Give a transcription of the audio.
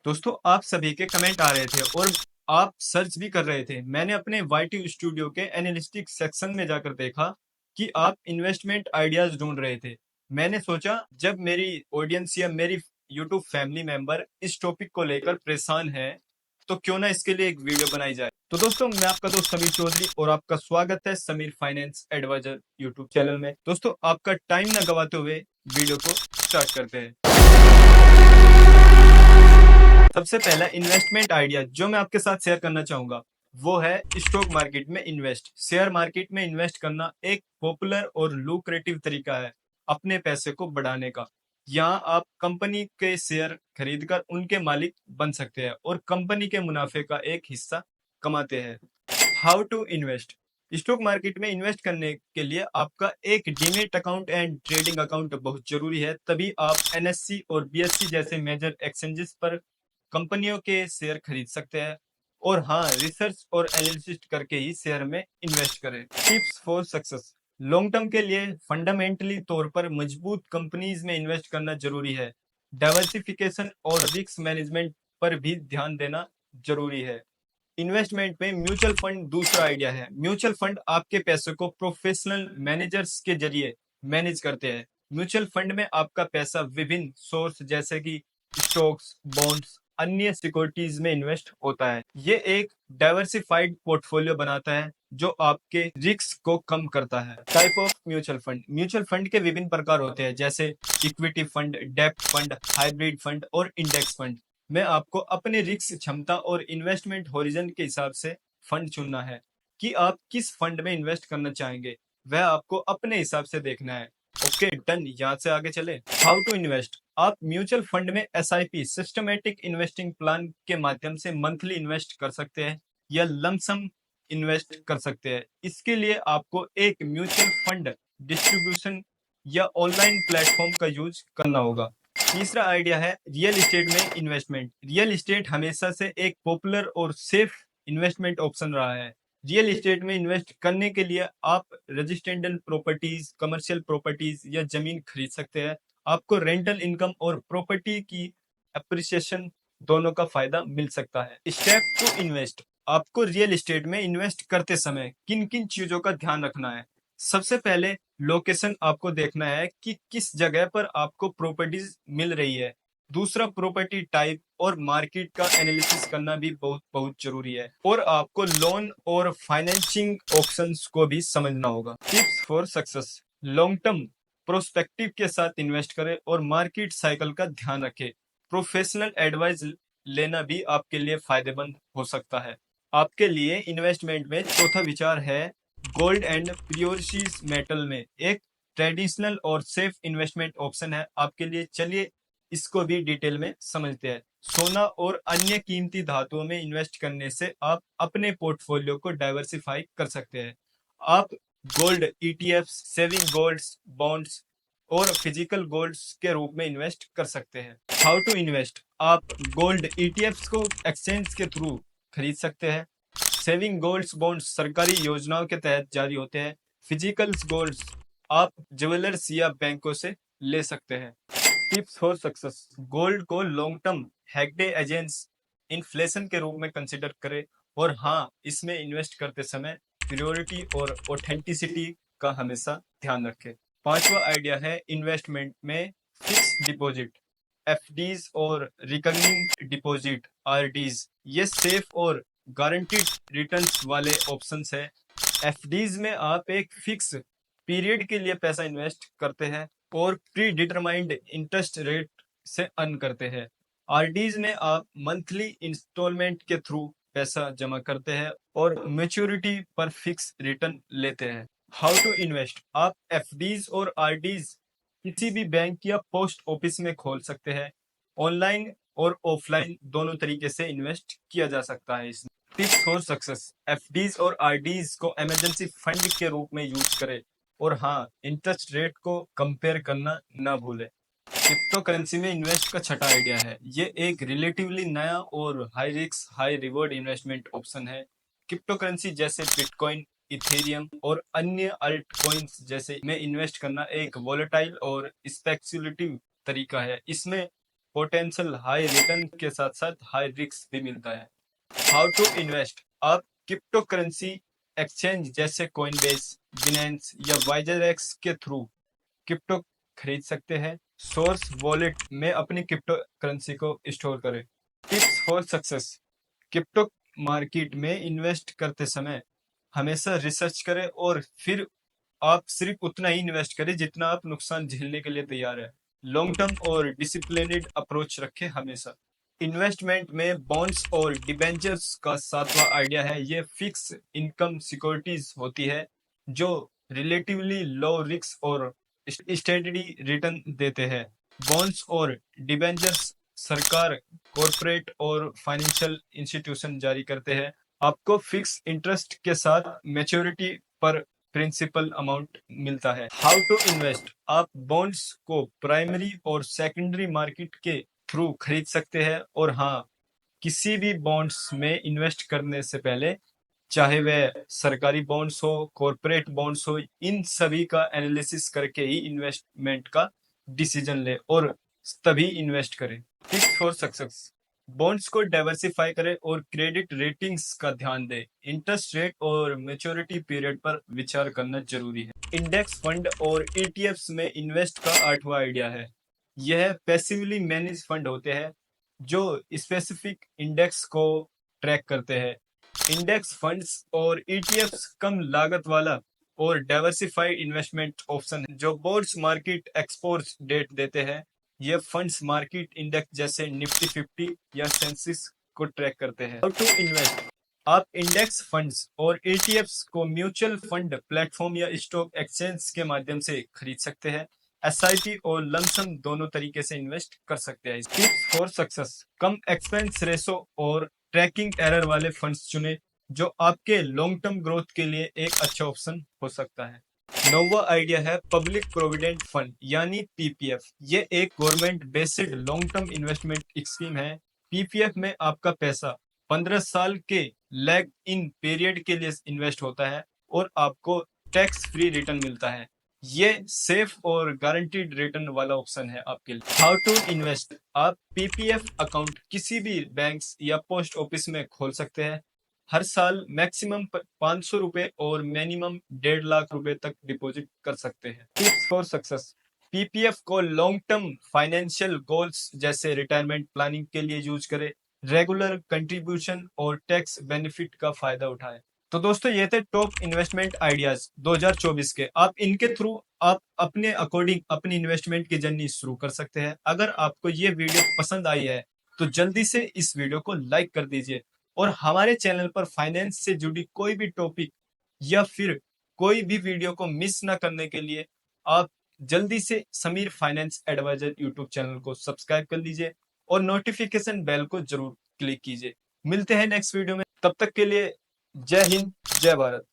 दोस्तों, आप सभी के कमेंट आ रहे थे और आप सर्च भी कर रहे थे। मैंने अपने वाईटी स्टूडियो के एनालिटिक्स सेक्शन में जाकर देखा कि आप इन्वेस्टमेंट आइडियाज ढूंढ रहे थे। मैंने सोचा जब मेरी ऑडियंस या मेरी यूट्यूब फैमिली मेंबर इस टॉपिक को लेकर परेशान है तो क्यों ना इसके लिए एक वीडियो बनाई जाए। तो दोस्तों, मैं आपका दोस्त समीर चौधरी और आपका स्वागत है Sameer finance advisor YouTube channel में। दोस्तों, आपका टाइम ना गवाते हुए वीडियो को स्टार्ट करते हैं। सबसे पहला इन्वेस्टमेंट आइडिया जो मैं आपके साथ शेयर करना चाहूंगा वो है स्टॉक मार्केट में इन्वेस्ट। शेयर मार्केट में इन्वेस्ट करना एक पॉपुलर और लुक्रेटिव तरीका है अपने पैसे को बढ़ाने का। यहाँ आप कंपनी के शेयर खरीदकर उनके मालिक बन सकते हैं और कंपनी के मुनाफे का एक हिस्सा कमाते हैं। How to invest. Stock market में इन्वेस्ट करने के लिए आपका एक demat account and trading account बहुत जरूरी है, तभी आप एनएससी और बीएससी जैसे मेजर एक्सचेंजेस पर कंपनियों के शेयर खरीद सकते हैं। और हाँ, रिसर्च और एनालिसिस करके ही शेयर में इन्वेस्ट करें। Tips for success. Long term के लिए फंडामेंटली तौर पर मजबूत कंपनीज में इन्वेस्ट करना जरूरी है। डाइवर्सिफिकेशन और रिस्क मैनेजमेंट पर भी ध्यान देना जरूरी है। इन्वेस्टमेंट में म्यूचुअल फंड दूसरा आइडिया है। म्यूचुअल फंड आपके पैसे को प्रोफेशनल मैनेजर्स के जरिए मैनेज करते हैं। म्यूचुअल फंड में आपका पैसा विभिन्न सोर्स जैसे कि स्टॉक्स, बॉन्ड्स, अन्य सिक्योरिटीज में इन्वेस्ट होता है। ये एक डाइवर्सिफाइड पोर्टफोलियो बनाता है जो आपके रिस्क को कम करता है। Type of mutual fund. Mutual fund के विभिन्न प्रकार होते हैं जैसे इक्विटी फंड, डेब्ट फंड, हाइब्रिड फंड और इंडेक्स फंड। में आपको अपने रिस्क क्षमता और इन्वेस्टमेंट होरिजन के हिसाब से फंड चुनना है कि आप किस फंड में इन्वेस्ट करना चाहेंगे। वह आपको अपने हिसाब से देखना है। ओके डन, यहाँ से आगे चले। How to invest. आप म्यूचुअल फंड में एसआईपी सिस्टमेटिक इन्वेस्टिंग प्लान के माध्यम से मंथली इन्वेस्ट कर सकते हैं या लमसम इन्वेस्ट कर सकते हैं। इसके लिए आपको एक म्यूचुअल फंड डिस्ट्रीब्यूशन या ऑनलाइन प्लेटफॉर्म का यूज करना होगा। तीसरा आइडिया है रियल एस्टेट में इन्वेस्टमेंट। रियल एस्टेट हमेशा से एक पॉपुलर और सेफ इन्वेस्टमेंट ऑप्शन रहा है। रियल एस्टेट में इन्वेस्ट करने के लिए आप रेजिडेंशियल प्रॉपर्टीज, कमर्शियल प्रॉपर्टीज या जमीन खरीद सकते हैं। आपको रेंटल इनकम और प्रॉपर्टी की अप्रिसिएशन दोनों का फायदा मिल सकता है। Step to invest. आपको रियल एस्टेट में इन्वेस्ट करते समय किन किन चीजों का ध्यान रखना है। सबसे पहले लोकेशन आपको देखना है कि किस जगह पर आपको प्रॉपर्टीज मिल रही है। दूसरा, प्रॉपर्टी टाइप और मार्केट का एनालिसिस करना भी बहुत बहुत जरूरी है। और आपको लोन और फाइनेंसिंग ऑप्शंस को भी समझना होगा। Tips for success. Long term prospective के साथ इन्वेस्ट करें और मार्केट साइकिल का ध्यान रखें। प्रोफेशनल एडवाइस लेना भी आपके लिए फायदेमंद हो सकता है। आपके लिए इन्वेस्टमेंट में चौथा विचार है गोल्ड एंड प्रियोरिटीज मेटल में एक ट्रेडिशनल और सेफ इन्वेस्टमेंट ऑप्शन है आपके लिए। चलिए इसको भी डिटेल में समझते हैं। सोना और अन्य कीमती धातुओं में इन्वेस्ट करने से आप अपने पोर्टफोलियो को डाइवर्सिफाई कर सकते हैं। आप gold ETF, saving golds, bonds और फिजिकल गोल्ड्स के रूप में इन्वेस्ट कर सकते हैं। How to invest. आप गोल्ड ईटीएफ को एक्सचेंज के थ्रू खरीद सकते हैं। सेविंग गोल्ड्स बॉन्ड्स सरकारी योजनाओं के तहत जारी होते हैं। फिजिकल गोल्ड्स आप ज्वेलर्स या बैंकों से ले सकते हैं। Tips for success. गोल्ड को लॉन्ग टर्म हेक्डे एजेंट्स इन्फ्लेशन के रूप में कंसिडर करें और हाँ, इसमें इन्वेस्ट करते समय प्रियोरिटी और ऑथेंटिसिटी का हमेशा ध्यान रखें। पांचवा आइडिया है इन्वेस्टमेंट में फिक्स डिपॉजिट, एफडीज और रिकरिंग डिपॉजिट आरडीज। ये सेफ और गारंटीड रिटर्न्स वाले ऑप्शंस है। एफडीज में आप एक फिक्स पीरियड के लिए पैसा इन्वेस्ट करते हैं और प्री डिटरमाइंड इंटरेस्ट रेट से अर्न करते हैं। आरडीज में आप मंथली इंस्टॉलमेंट के थ्रू पैसा जमा करते हैं और मैच्योरिटी पर फिक्स रिटर्न लेते हैं। How to invest. आप एफडीज और आरडीज किसी भी बैंक या पोस्ट ऑफिस में खोल सकते हैं। ऑनलाइन और ऑफलाइन दोनों तरीके से इन्वेस्ट किया जा सकता है इसमें। Tips for success. एफडीज और आरडीज को इमरजेंसी फंड के रूप में यूज करें और हाँ, इंटरेस्ट रेट को कंपेयर करना ना भूलें। क्रिप्टो करेंसी में इन्वेस्ट का छठा आइडिया है। ये एक रिलेटिवली नया और high risk high reward investment option है। क्रिप्टो करेंसी जैसे बिटकॉइन, इथेरियम और अन्य अल्ट कॉइन्स जैसे में इन्वेस्ट करना एक वोलेटाइल और स्पेक्युलेटिव तरीका है। इसमें पोटेंशियल हाई रिटर्न के साथ साथ हाई रिस्क भी मिलता है। How to invest. आप क्रिप्टो करेंसी एक्सचेंज जैसे कोइनबेस, बिनेंस या वाइजरएक्स के थ्रू क्रिप्टो खरीद सकते हैं। सोर्स वॉलेट में अपनी क्रिप्टो करेंसी को स्टोर करें। Tips for success. Crypto market में इन्वेस्ट करते समय हमेशा रिसर्च करें और फिर आप सिर्फ उतना ही इन्वेस्ट करें जितना आप नुकसान झेलने के लिए तैयार है। लॉन्ग टर्म और डिसिप्लिनेड अप्रोच रखें हमेशा। इन्वेस्टमेंट में बॉन्ड्स और डिबेंचर्स का सातवां आइडिया है। ये फिक्स इनकम सिक्योरिटीज होती है जो रिलेटिवली लो रिस्क और स्टेडी रिटर्न देते हैं। बॉन्ड्स और डिबेंचर्स सरकार, कॉरपोरेट और फाइनेंशियल इंस्टीट्यूशन जारी करते हैं। आपको फिक्स इंटरेस्ट के साथ मैच्योरिटी पर प्रिंसिपल अमाउंट मिलता है। How to invest. आप बॉन्ड्स को प्राइमरी और सेकेंडरी मार्केट के थ्रू खरीद सकते हैं। और हाँ, किसी भी बॉन्ड्स में इन्वेस्ट करने से पहले, चाहे वह सरकारी बॉन्ड्स हो, कॉरपोरेट बॉन्ड्स हो, इन सभी का एनालिसिस करके ही इन्वेस्टमेंट का डिसीजन ले और तभी इन्वेस्ट करें। Tips for success. बॉन्ड्स को डाइवर्सिफाई करें और क्रेडिट रेटिंग्स का ध्यान दें। इंटरेस्ट रेट और मैच्योरिटी पीरियड पर विचार करना जरूरी है। इंडेक्स फंड और ईटीएफ्स में इन्वेस्ट का आठवां आइडिया है। यह पैसिवली मैनेज फंड होते हैं जो स्पेसिफिक इंडेक्स को ट्रैक करते हैं। इंडेक्स फंड्स और ईटीएफ्स कम लागत वाला और डाइवर्सिफाइड इन्वेस्टमेंट ऑप्शन है जो बोर्ड्स मार्केट एक्सपोर्ट डेट देते हैं। ये फंड्स मार्केट इंडेक्स जैसे निफ्टी 50 या सेंसेक्स को ट्रैक करते हैं। How to invest. आप इंडेक्स फंड्स और ईटीएफ्स को म्यूचुअल फंड प्लेटफॉर्म या स्टॉक एक्सचेंज के माध्यम से खरीद सकते हैं। एसआईपी और लमसम दोनों तरीके से इन्वेस्ट कर सकते हैं। Tips for success. Come expense ratio और ट्रैकिंग एरर वाले फंड्स चुने जो आपके लॉन्ग टर्म ग्रोथ के लिए एक अच्छा ऑप्शन हो सकता है। नौवां आइडिया है पब्लिक प्रोविडेंट फंड यानी पीपीएफ। ये एक government based long term investment scheme है। पीपीएफ में आपका पैसा 15 साल के लैग इन पीरियड के लिए इन्वेस्ट होता है और आपको टैक्स फ्री रिटर्न मिलता है। ये सेफ और गारंटीड रिटर्न वाला ऑप्शन है आपके लिए। How to invest. आप पीपीएफ अकाउंट किसी भी बैंक या पोस्ट ऑफिस में खोल सकते हैं। हर साल मैक्सिमम 500 रुपए और मिनिमम 1.5 लाख रुपए तक डिपॉजिट कर सकते हैं। Tips for success. पीपीएफ को लॉन्ग टर्म फाइनेंशियल गोल्स जैसे रिटायरमेंट प्लानिंग के लिए यूज करें। रेगुलर कंट्रीब्यूशन और टैक्स बेनिफिट का फायदा उठाएं। तो दोस्तों, ये थे टॉप इन्वेस्टमेंट आइडियाज 2024 के। आप इनके थ्रू आप अपने अकॉर्डिंग अपनी इन्वेस्टमेंट की जर्नी शुरू कर सकते हैं। अगर आपको ये वीडियो पसंद आई है तो जल्दी से इस वीडियो को लाइक कर दीजिए और हमारे चैनल पर फाइनेंस से जुड़ी कोई भी टॉपिक या फिर कोई भी वीडियो को मिस ना करने के लिए आप जल्दी से Sameer finance advisor YouTube channel को सब्सक्राइब कर लीजिए और नोटिफिकेशन बेल को जरूर क्लिक कीजिए। मिलते हैं नेक्स्ट वीडियो में, तब तक के लिए जय हिंद, जय भारत।